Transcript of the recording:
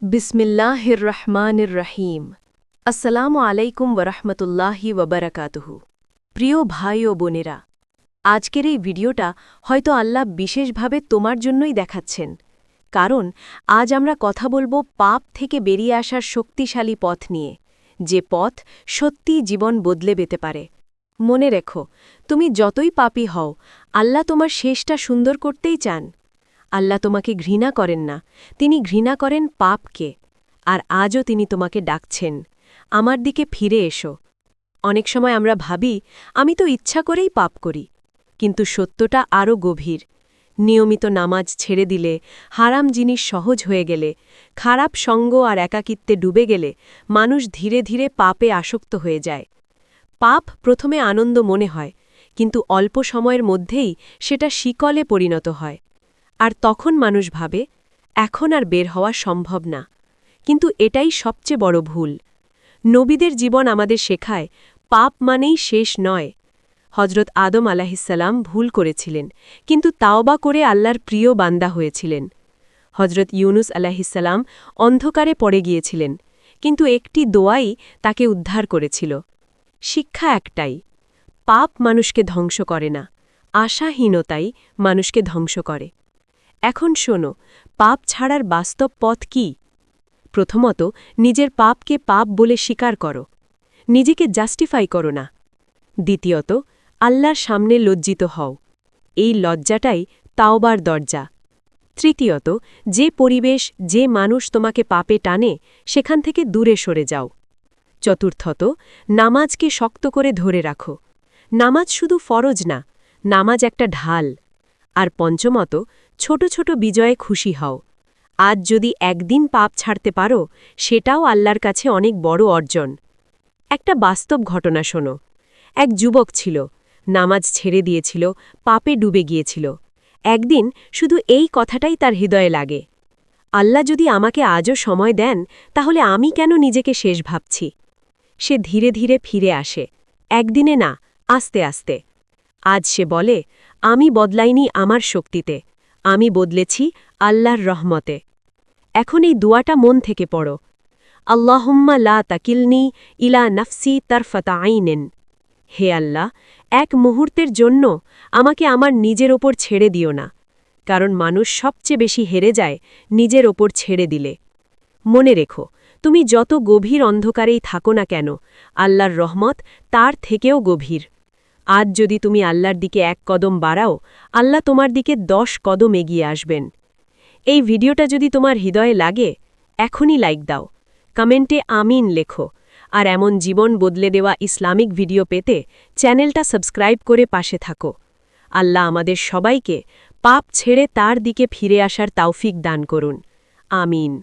বিসমিল্লাহির রহমানির রহিম। আসসালামু আলাইকুম ওরহমতুল্লাহি ওবরাকাতুহু। প্রিয় ভাই ও বোনেরা, আজকের এই ভিডিওটা হয়তো আল্লাহ বিশেষভাবে তোমার জন্যই দেখাচ্ছেন, কারণ আজ আমরা কথা বলবো পাপ থেকে বেরিয়ে আসার শক্তিশালী পথ নিয়ে, যে পথ সত্যিই জীবন বদলে যেতে পারে। মনে রেখো, তুমি যতই পাপী হও, আল্লাহ তোমার শেষটা সুন্দর করতেই চান। আল্লাহ তোমাকে ঘৃণা করেন না, তিনি ঘৃণা করেন পাপকে। আর আজও তিনি তোমাকে ডাকছেন, আমার দিকে ফিরে এসো। অনেক সময় আমরা ভাবি, আমি তো ইচ্ছা করেই পাপ করি, কিন্তু সত্যটা আরও গভীর। নিয়মিত নামাজ ছেড়ে দিলে, হারাম জিনিস সহজ হয়ে গেলে, খারাপ সঙ্গ আর একাকিত্বে ডুবে গেলে মানুষ ধীরে ধীরে পাপে আসক্ত হয়ে যায়। পাপ প্রথমে আনন্দ মনে হয়, কিন্তু অল্প সময়ের মধ্যেই সেটা শিকলে পরিণত হয়। আর তখন মানুষ ভাবে, এখন আর বের হওয়া সম্ভব না। কিন্তু এটাই সবচেয়ে বড় ভুল। নবীদের জীবন আমাদের শেখায়, পাপ মানেই শেষ নয়। হজরত আদম আলাহিসাল্লাম ভুল করেছিলেন, কিন্তু তাওবা করে আল্লাহর প্রিয় বান্দা হয়েছিলেন। হজরত ইউনুস আলাহিসাল্লাম অন্ধকারে পড়ে গিয়েছিলেন, কিন্তু একটি দোয়াই তাকে উদ্ধার করেছিল। শিক্ষা একটাই, পাপ মানুষকে ধ্বংস করে না, আশাহীনতাই মানুষকে ধ্বংস করে। এখন শোনো, পাপ ছাড়ার বাস্তব পথ কি। প্রথমত, নিজের পাপকে পাপ বলে স্বীকার করো, নিজেকে জাস্টিফাই করো না। দ্বিতীয়ত, আল্লাহর সামনে লজ্জিত হও, এই লজ্জাটাই তাওবার দরজা। তৃতীয়ত, যে পরিবেশ, যে মানুষ তোমাকে পাপে টানে, সেখান থেকে দূরে সরে যাও। চতুর্থত, নামাজকে শক্ত করে ধরে রাখো। নামাজ শুধু ফরজ না, নামাজ একটা ঢাল। আর পঞ্চমত, ছোট ছোট বিজয়ে খুশি হও। আজ যদি একদিন পাপ ছাড়তে পারো, সেটাও আল্লাহর কাছে অনেক বড় অর্জন। একটা বাস্তব ঘটনা শোনো। এক যুবক ছিল, নামাজ ছেড়ে দিয়েছিল, পাপে ডুবে গিয়েছিল। একদিন শুধু এই কথাটাই তার হৃদয়ে লাগে, আল্লাহ যদি আমাকে আজও সময় দেন, তাহলে আমি কেন নিজেকে শেষ ভাবছি। সে ধীরে ধীরে ফিরে আসে, একদিনে না, আস্তে আস্তে। আজ সে বলে, আমি বদলাইনি আমার শক্তিতে, আমি বদলেছি আল্লাহর রহমতে। এখন এই দুয়াটা মন থেকে পড়ো, আল্লাহুম্মা লা তাকিলনি ইলা নাফসি তারফাতা আইনেন। হে আল্লাহ, এক মুহূর্তের জন্য আমাকে আমার নিজের ওপর ছেড়ে দিও না, কারণ মানুষ সবচেয়ে বেশি হেরে যায় নিজের ওপর ছেড়ে দিলে। মনে রেখো, তুমি যত গভীর অন্ধকারেই থাকো না কেন, আল্লাহর রহমত তার থেকেও গভীর। আজ যদি তুমি আল্লাহর দিকে এক কদম বাড়াও, আল্লাহ তোমার দিকে 10 কদম এগিয়ে আসবেন। এই ভিডিওটা যদি তোমার হৃদয়ে লাগে, এখনই লাইক দাও, কমেন্টে আমিন লেখো, আর এমন জীবন বদলে দেওয়া ইসলামিক ভিডিও পেতে চ্যানেলটা সাবস্ক্রাইব করে পাশে থাকো। আল্লাহ আমাদের সবাইকে পাপ ছেড়ে তার দিকে ফিরে আসার তৌফিক দান করুন। আমিন।